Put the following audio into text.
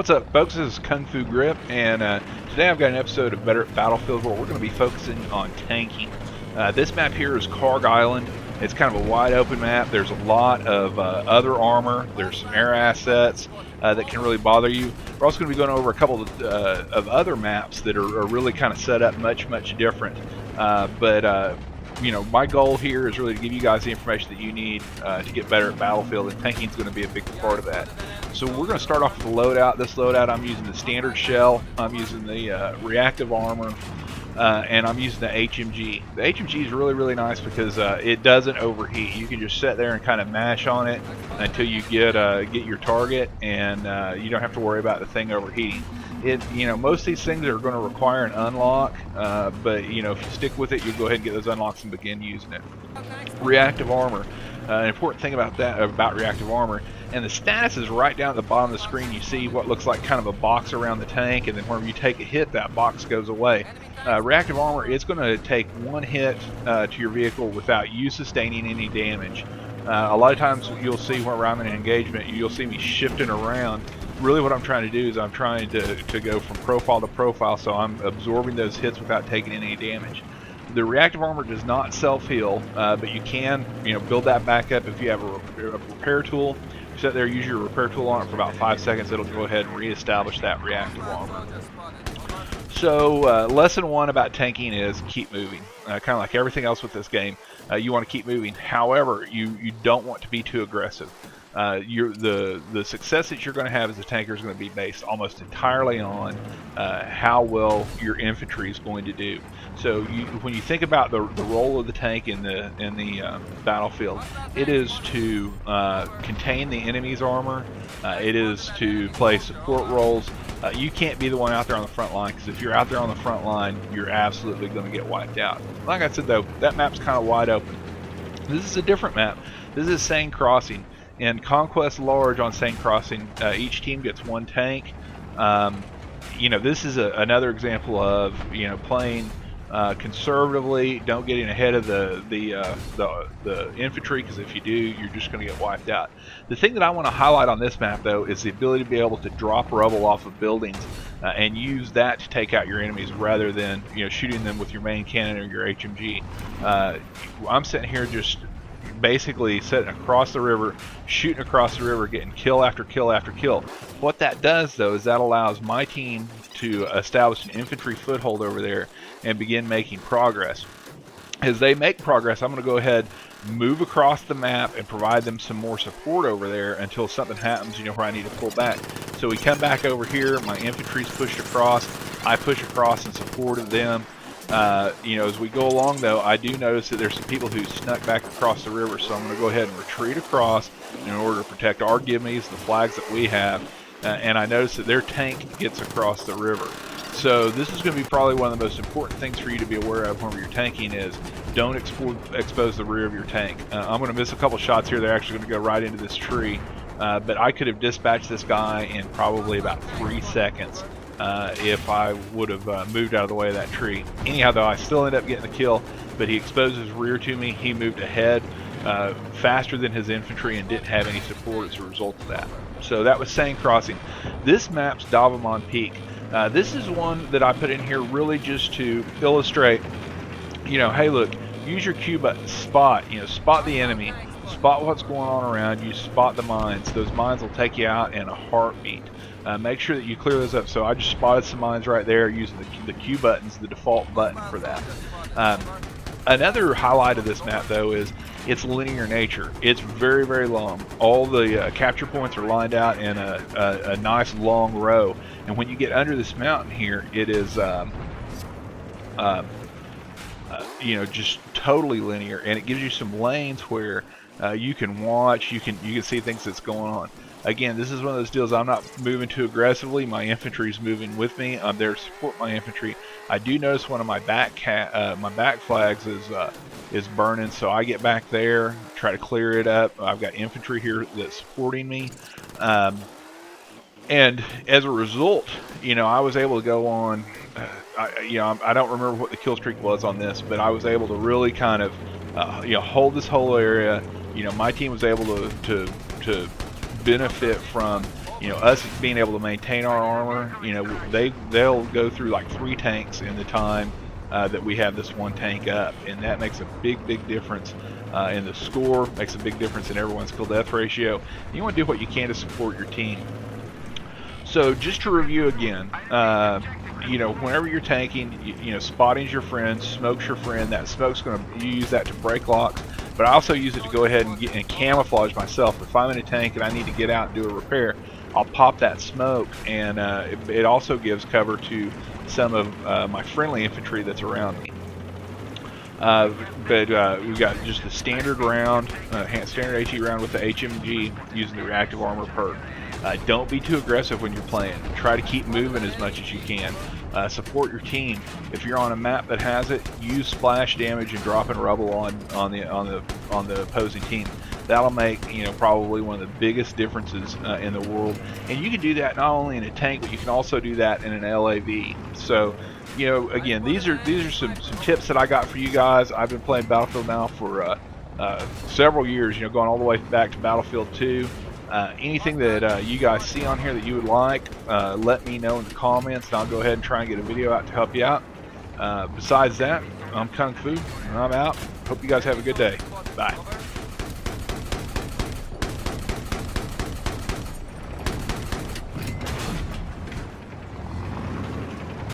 What's up, folks? This is Kung Fu Grip, and today I've got an episode of Better Battlefield where we're going to be focusing on tanking. This map here is Karg Island. It's kind of a wide open map. There's a lot of other armor. There's some air assets that can really bother you. We're also going to be going over a couple of other maps that are really kind of set up much different. You know, my goal here is really to give you guys the information that you need to get better at Battlefield, and tanking is going to be a big part of that. So we're going to start off with the loadout. This loadout, I'm using the standard shell, I'm using the reactive armor, and I'm using the HMG. The HMG is really nice because it doesn't overheat. You can just sit there and kind of mash on it until you get your target, and you don't have to worry about the thing overheating. You know, most of these things are going to require an unlock, but you know, if you stick with it, you'll go ahead and get those unlocks and begin using it. Reactive armor. An important thing about reactive armor, and the status is right down at the bottom of the screen. You see what looks like kind of a box around the tank, and then whenever you take a hit, that box goes away. Reactive armor, it's going to take one hit to your vehicle without you sustaining any damage. A lot of times you'll see whenever I'm in an engagement, you'll see me shifting around. Really what I'm trying to do is I'm trying to go from profile to profile, so I'm absorbing those hits without taking any damage. The reactive armor does not self-heal, but you can, you know, build that back up if you have a repair tool. You sit there, use your repair tool on it for about 5 seconds, it'll go ahead and reestablish that reactive armor. So lesson one about tanking is keep moving. Kind of like everything else with this game, you want to keep moving. However, you don't want to be too aggressive. The success that you're going to have as a tanker is going to be based almost entirely on how well your infantry is going to do. So when you think about the role of the tank in the battlefield, it is to contain the enemy's armor. It is to play support roles. You can't be the one out there on the front line, because if you're out there on the front line, you're absolutely going to get wiped out. Like I said though, that map's kind of wide open. This is a different map. This is Seine Crossing. In Conquest Large on Seine Crossing, each team gets one tank. You know, this is another example of, you know, playing conservatively. Don't get in ahead of the infantry, because if you do, you're just going to get wiped out. The thing that I want to highlight on this map, though, is the ability to be able to drop rubble off of buildings and use that to take out your enemies, rather than, you know, shooting them with your main cannon or your HMG. I'm sitting here just basically sitting across the river, shooting across the river, getting kill after kill after kill. What that does, though, is that allows my team to establish an infantry foothold over there and begin making progress. As they make progress, I'm going to go ahead, move across the map, and provide them some more support over there until something happens, you know, where I need to pull back. So we come back over here, my infantry's pushed across, I push across in support of them. You know, as we go along, though, I do notice that there's some people who snuck back across the river, so I'm going to go ahead and retreat across in order to protect our gimmies, the flags that we have, and I notice that their tank gets across the river. So this is going to be probably one of the most important things for you to be aware of whenever you're tanking is don't expose the rear of your tank. I'm going to miss a couple shots here. They're actually going to go right into this tree, but I could have dispatched this guy in probably about 3 seconds. If I would have moved out of the way of that tree. Anyhow, though, I still end up getting the kill, but he exposed his rear to me. He moved ahead faster than his infantry and didn't have any support as a result of that. So that was Seine Crossing. This map's Davamon Peak. This is one that I put in here really just to illustrate, you know, hey look, use your Q button, spot the enemy, spot what's going on around you, spot the mines. Those mines will take you out in a heartbeat. Make sure that you clear those up. So I just spotted some mines right there using the Q button's the default button for that. Another highlight of this map, though, is its linear nature. It's very long. All the capture points are lined out in a nice long row, and when you get under this mountain here, it is you know, just totally linear, and it gives you some lanes where you can watch, you can see things that's going on. Again, this is one of those deals. I'm not moving too aggressively. My infantry's moving with me. I'm there to support my infantry. I do notice one of my back flags is burning, so I get back there, try to clear it up. I've got infantry here that's supporting me, and as a result, you know, I was able to go on. You know, I don't remember what the kill streak was on this, but I was able to really kind of you know, hold this whole area. You know, my team was able to benefit from you know, us being able to maintain our armor, you know, they'll go through like 3 tanks in the time that we have this one tank up, and that makes a big difference in the score, makes a big difference in everyone's kill death ratio. You want to do what you can to support your team. So just to review again, you know, whenever you're tanking, you know, spotting's your friend, smoke's your friend. That smoke's going to use that to break locks, but I also use it to go ahead and camouflage myself. If I'm in a tank and I need to get out and do a repair, I'll pop that smoke, and it also gives cover to some of my friendly infantry that's around me. But we've got just the standard round, standard HE round with the HMG using the reactive armor perk. Don't be too aggressive when you're playing. Try to keep moving as much as you can. Support your team. If you're on a map that has it, use splash damage and dropping rubble on the opposing team. That'll make, you know, probably one of the biggest differences in the world. And you can do that not only in a tank, but you can also do that in an LAV. So, you know, again, these are some tips that I got for you guys. I've been playing Battlefield now for several years. You know, going all the way back to Battlefield 2. Anything that you guys see on here that you would like, let me know in the comments, and I'll go ahead and try and get a video out to help you out. Besides that, I'm Kung Fu, and I'm out. Hope you guys have a good day. Bye.